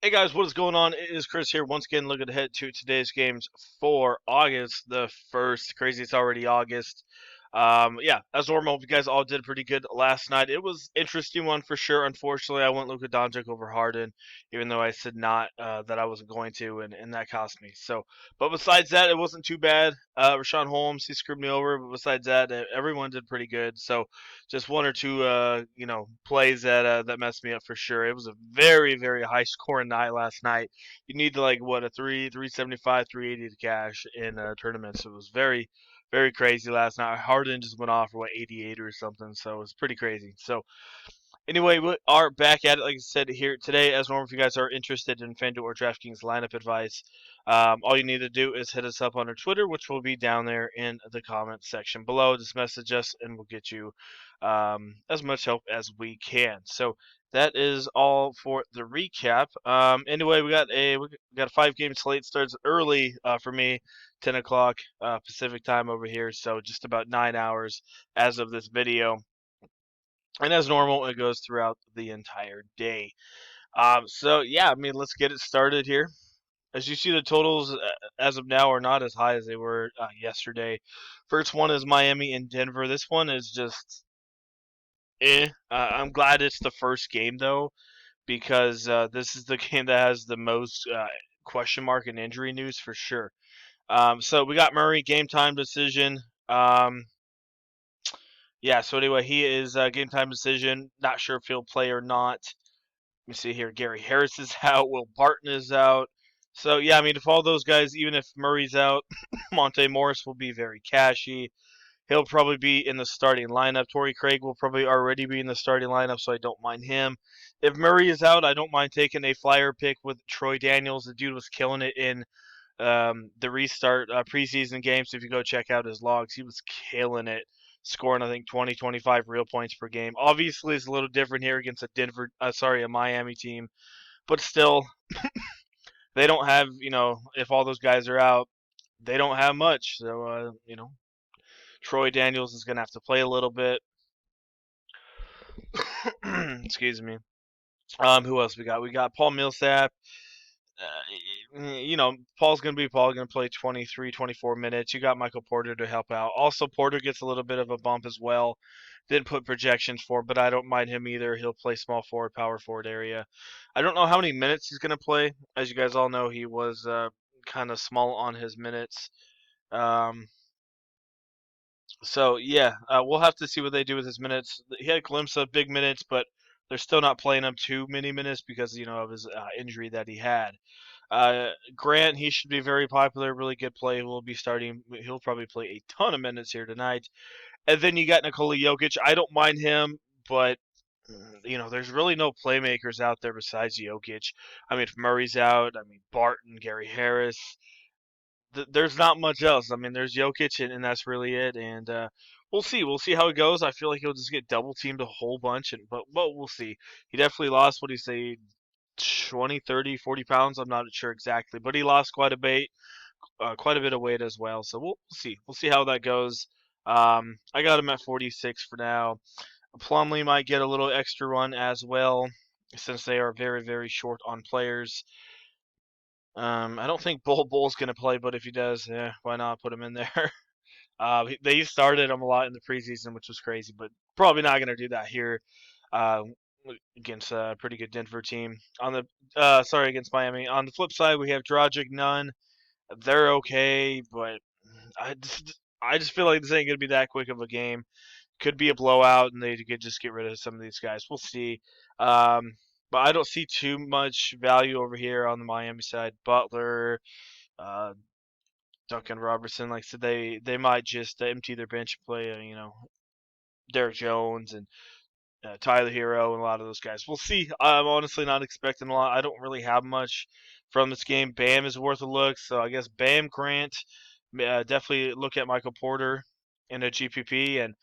Hey guys, what is going on? It is Chris here. Once again, looking ahead to today's games for August the 1st. Crazy, it's already August. Yeah, as normal, you guys all did pretty good last night. It was an interesting one for sure. Unfortunately, I went Luka Doncic over Harden, even though I said not that I wasn't going to, and that cost me. So, but besides that, it wasn't too bad. Rashawn Holmes, he screwed me over, but besides that, everyone did pretty good. So, just one or two, plays that messed me up for sure. It was a very, very high scoring night last night. You need to like what a 375, 380 to cash in tournaments. It was very, very crazy last night. Harden just went off for what 88 or something, so it was pretty crazy. So anyway, we are back at it, like I said, here today. As normal, if you guys are interested in Fanduel or DraftKings lineup advice, all you need to do is hit us up on our Twitter, which will be down there in the comments section below. Just message us, and we'll get you as much help as we can. So that is all for the recap. Anyway, we got a 5 game slate. Starts early for me, 10 o'clock Pacific time over here. So just about 9 hours as of this video. And as normal, it goes throughout the entire day. So yeah, I mean, let's get it started here. As you see, the totals as of now are not as high as they were yesterday. First one is Miami and Denver. This one is just I'm glad it's the first game though, because this is the game that has the most question mark and injury news for sure. So we got Murray game time decision. Yeah, so anyway, he is game time decision. Not sure if he'll play or not. Let me see here. Gary Harris is out. Will Barton is out. So yeah, I mean, if all those guys, even if Murray's out, Monte Morris will be very cashy. He'll probably be in the starting lineup. Torrey Craig will probably already be in the starting lineup, so I don't mind him. If Murray is out, I don't mind taking a flyer pick with Troy Daniels. The dude was killing it in the restart preseason games. If you go check out his logs, he was killing it, scoring I think 20, 25 real points per game. Obviously, it's a little different here against a Miami team, but still, they don't have if all those guys are out, they don't have much. So Troy Daniels is gonna have to play a little bit. Excuse me. Who else we got? We got Paul Millsap. Paul's going to be Paul, going to play 23, 24 minutes. You got Michael Porter to help out. Also, Porter gets a little bit of a bump as well. Didn't put projections for, but I don't mind him either. He'll play small forward, power forward area. I don't know how many minutes he's going to play. As you guys all know, he was kind of small on his minutes. Um, so, yeah, we'll have to see what they do with his minutes. He had a glimpse of big minutes, but they're still not playing him too many minutes because, of his injury that he had. Grant, he should be very popular, really good play. Will be starting. He'll probably play a ton of minutes here tonight. And then you got Nikola Jokic. I don't mind him, but there's really no playmakers out there besides Jokic. I mean, if Murray's out, I mean Barton, Gary Harris. There's not much else. I mean, there's Jokic, and that's really it. And we'll see. We'll see how it goes. I feel like he'll just get double teamed a whole bunch, but we'll see. He definitely lost what he say 20, 30, 40 pounds. I'm not sure exactly, but he lost quite a bit of weight as well. So we'll see. We'll see how that goes. I got him at 46 for now. Plumlee might get a little extra run as well, since they are very, very short on players. I don't think Bull's going to play, but if he does, why not put him in there? They started him a lot in the preseason, which was crazy, but probably not going to do that here. Uh, Against a pretty good Denver team. Against Miami. On the flip side, we have Dragic, Nunn. They're okay, but I just feel like this ain't gonna be that quick of a game. Could be a blowout, and they could just get rid of some of these guys. We'll see. But I don't see too much value over here on the Miami side. Butler, uh, Duncan Robertson, like I said, they might just empty their bench and play, Derek Jones and Tyler Hero and a lot of those guys. We'll see. I'm honestly not expecting a lot. I don't really have much from this game. Bam is worth a look, so I guess Bam, Grant, definitely look at Michael Porter in a GPP and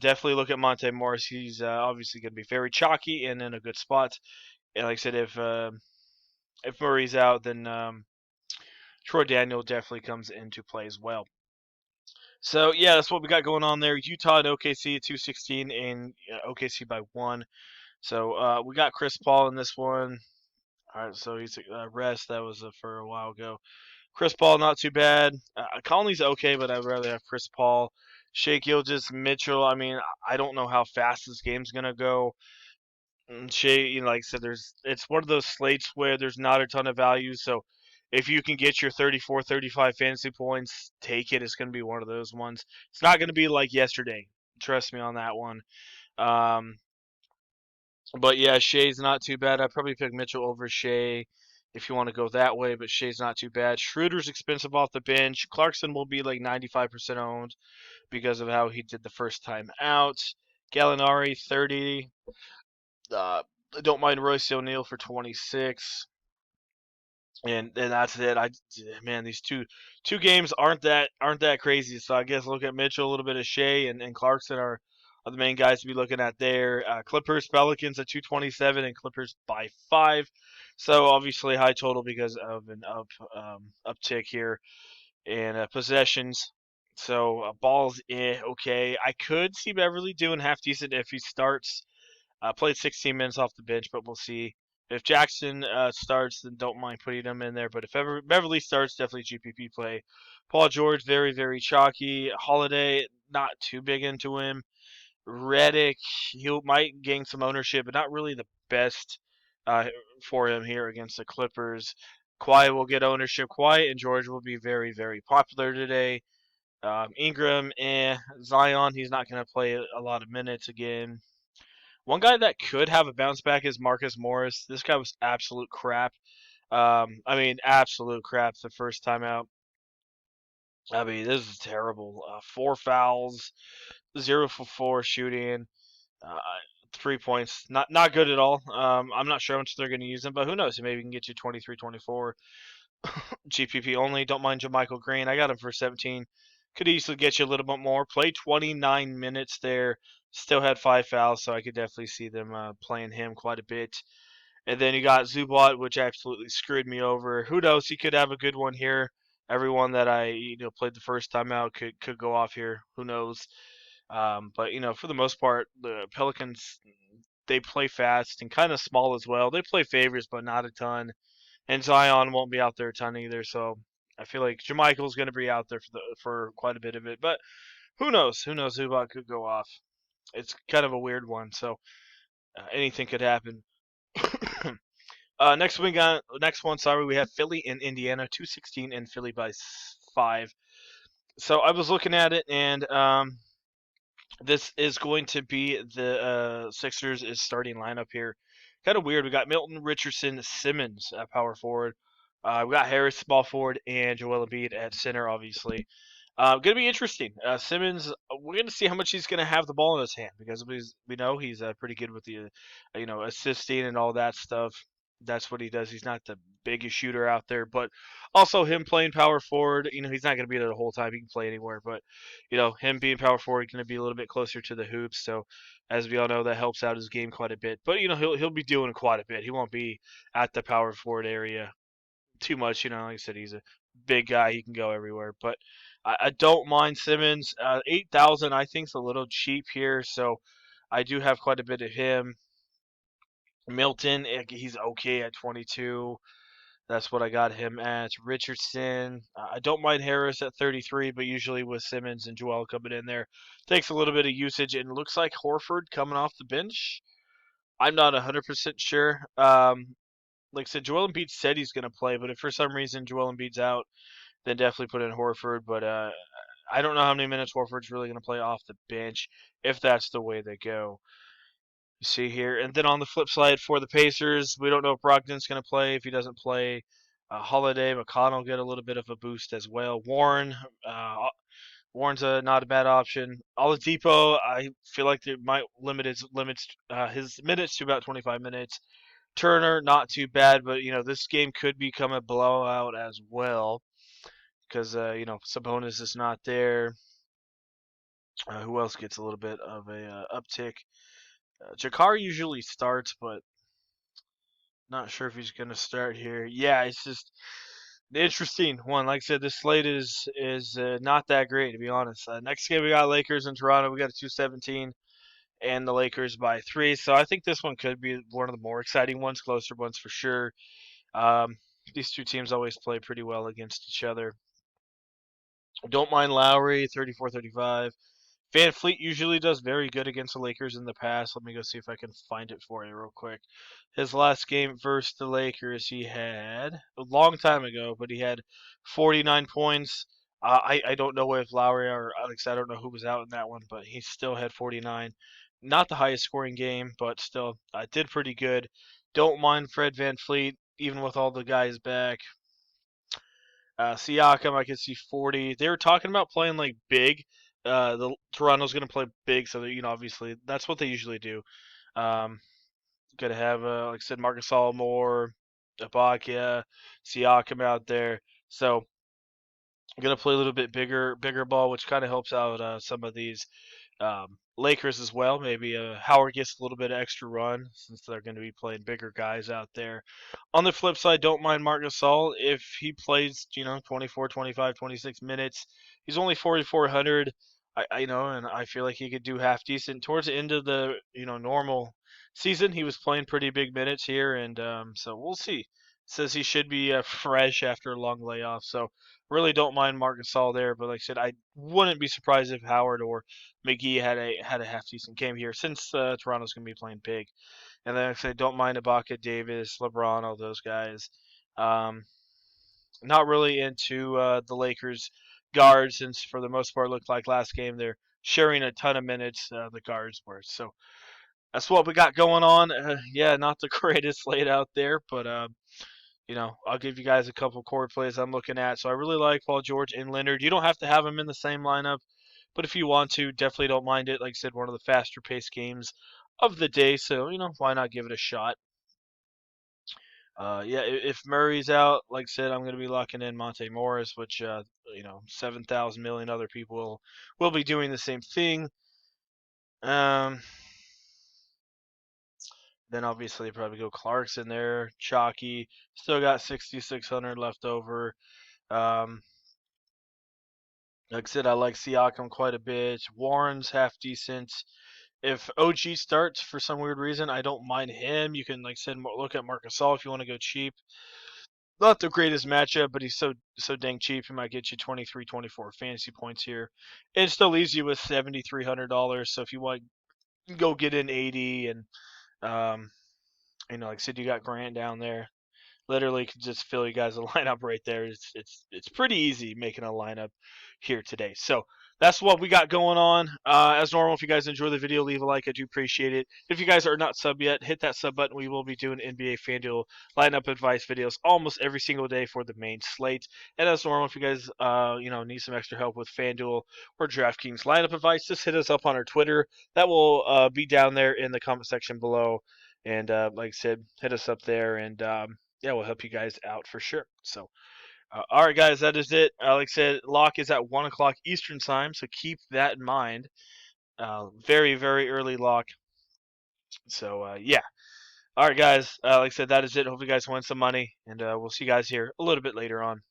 definitely look at Monte Morris. He's obviously going to be very chalky and in a good spot. And like I said, if Murray's out, then Troy Daniel definitely comes into play as well. So yeah, that's what we got going on there. Utah and OKC at 216 and OKC by 1. So we got Chris Paul in this one. All right, so he's rest. That was for a while ago. Chris Paul, not too bad. Conley's okay, but I'd rather have Chris Paul. Shea Gilgeous, Mitchell. I mean, I don't know how fast this game's gonna go. Shea, like I said, it's one of those slates where there's not a ton of value. So if you can get your 34, 35 fantasy points, take it. It's gonna be one of those ones. It's not gonna be like yesterday. Trust me on that one. Um, but yeah, Shea's not too bad. I'd probably pick Mitchell over Shea if you want to go that way, but Shea's not too bad. Schroeder's expensive off the bench. Clarkson will be like 95% owned because of how he did the first time out. Gallinari 30. Don't mind Royce O'Neal for 26. And that's it. Man, these two games aren't that crazy. So I guess look at Mitchell, a little bit of Shea, and Clarkson are the main guys to be looking at there. Clippers Pelicans at 227 and Clippers by 5. So obviously high total because of an uptick here in possessions. So balls, okay. I could see Beverly doing half decent if he starts. Played 16 minutes off the bench, but we'll see. If Jackson starts, then don't mind putting him in there. But if Beverly starts, definitely GPP play. Paul George, very, very chalky. Holiday, not too big into him. Reddick, he might gain some ownership, but not really the best uh, for him here against the Clippers. Kawhi will get ownership. Kawhi and George will be very, very popular today. Ingram, Zion, he's not going to play a lot of minutes again. One guy that could have a bounce back is Marcus Morris. This guy was absolute crap. I mean, absolute crap the first time out. I mean, this is terrible. 4 fouls, 0 for 4 shooting, uh, 3 points. Not good at all. I'm not sure how much they're going to use him, but who knows? Maybe he can get you 23, 24. GPP only. Don't mind JaMychal Green. I got him for 17. Could easily get you a little bit more. Played 29 minutes there. Still had 5 fouls, so I could definitely see them playing him quite a bit. And then you got Zubac, which absolutely screwed me over. Who knows? He could have a good one here. Everyone that I played the first time out could go off here. Who knows? But for the most part, the Pelicans they play fast and kind of small as well. They play favors, but not a ton. And Zion won't be out there a ton either. So I feel like JaMychal's going to be out there for quite a bit of it. But who knows? Who knows? Zubac could go off. It's kind of a weird one. So anything could happen. Next one. Sorry, we have Philly and Indiana, 216, and Philly by 5. So I was looking at it, and this is going to be the Sixers' is starting lineup here. Kind of weird. We got Milton, Richardson, Simmons at power forward. We got Harris small forward and Joel Embiid at center, obviously. Going to be interesting. Simmons, we're going to see how much he's going to have the ball in his hand because we know he's pretty good with the, assisting and all that stuff. That's what he does. He's not the biggest shooter out there, but also him playing power forward. He's not going to be there the whole time. He can play anywhere, but him being power forward going to be a little bit closer to the hoops. So, as we all know, that helps out his game quite a bit. But he'll be doing quite a bit. He won't be at the power forward area too much. Like I said, he's a big guy. He can go everywhere. But I don't mind Simmons. 8,000 I think is a little cheap here. So I do have quite a bit of him. Milton, he's okay at 22. That's what I got him at. Richardson, I don't mind Harris at 33, but usually with Simmons and Joel coming in there, takes a little bit of usage. And it looks like Horford coming off the bench. I'm not 100% sure. Like I said, Joel Embiid said he's going to play, but if for some reason Joel Embiid's out, then definitely put in Horford. But I don't know how many minutes Horford's really going to play off the bench if that's the way they go. You see here, and then on the flip side for the Pacers, we don't know if Brogdon's going to play. If he doesn't play, Holiday, McConnell get a little bit of a boost as well. Warren's not a bad option. Oladipo, I feel like they might limit his minutes to about 25 minutes. Turner, not too bad, but this game could become a blowout as well because Sabonis is not there. Who else gets a little bit of a uptick? Jakar usually starts, but not sure if he's gonna start here. Yeah, it's just an interesting one. Like I said, this slate is not that great to be honest. Next game we got Lakers in Toronto. We got a 217 and the Lakers by 3. So I think this one could be one of the more exciting ones, closer ones for sure. Um, these two teams always play pretty well against each other. Don't mind Lowry, 34-35. Van Fleet usually does very good against the Lakers in the past. Let me go see if I can find it for you real quick. His last game versus the Lakers, he had a long time ago, but he had 49 points. I don't know if Lowry or Alex, I don't know who was out in that one, but he still had 49. Not the highest scoring game, but still did pretty good. Don't mind Fred Van Fleet, even with all the guys back. Siakam, I could see 40. They were talking about playing like big. The Toronto's going to play big, so obviously that's what they usually do. Um, going to have, like I said, Marcus Moore, Ibaka, Siakam out there. So going to play a little bit bigger ball, which kind of helps out some of these Lakers as well. Maybe Howard gets a little bit of extra run since they're going to be playing bigger guys out there. On the flip side, don't mind Marc Gasol if he plays, 24, 25, 26 minutes. He's only 4,400. I know, and I feel like he could do half decent towards the end of the normal season. He was playing pretty big minutes here, and so we'll see. Says he should be fresh after a long layoff, so really don't mind Marc Gasol there. But like I said, I wouldn't be surprised if Howard or McGee had a half decent game here since Toronto's going to be playing big. And then I say don't mind Ibaka, Davis, LeBron, all those guys. Um, Not really into the Lakers guards since for the most part looked like last game they're sharing a ton of minutes. The guards were so. That's what we got going on. Yeah, not the greatest laid out there, but I'll give you guys a couple core plays I'm looking at. So I really like Paul George and Leonard. You don't have to have them in the same lineup, but if you want to, definitely don't mind it. Like I said, one of the faster paced games of the day, so why not give it a shot? Yeah, if Murray's out, like I said, I'm going to be locking in Monte Morris, which 7,000 million other people will be doing the same thing. Um, then obviously probably go Clarkson there, chalky. Still got 6,600 left over. Um, like I said, I like Siakam quite a bit. Warren's half decent. If OG starts for some weird reason, I don't mind him. You can, like I said, look at Marc Gasol if you want to go cheap. Not the greatest matchup, but he's so dang cheap. He might get you 23, 24 fantasy points here. It still leaves you with $7,300. So if you want, go get in 80, and um, like I said, you got Grant down there. Literally could just fill you guys a lineup right there. It's pretty easy making a lineup here today. So that's what we got going on. As normal, if you guys enjoy the video, leave a like. I do appreciate it. If you guys are not sub yet, hit that sub button. We will be doing NBA FanDuel lineup advice videos almost every single day for the main slate. And as normal, if you guys need some extra help with FanDuel or DraftKings lineup advice, just hit us up on our Twitter. That will be down there in the comment section below. And like I said, hit us up there, and yeah, we'll help you guys out for sure. So, all right, guys, that is it. Like I said, lock is at 1 o'clock Eastern time, so keep that in mind. Very, very early lock. So, yeah. All right, guys. Like I said, that is it. Hope you guys win some money, and we'll see you guys here a little bit later on.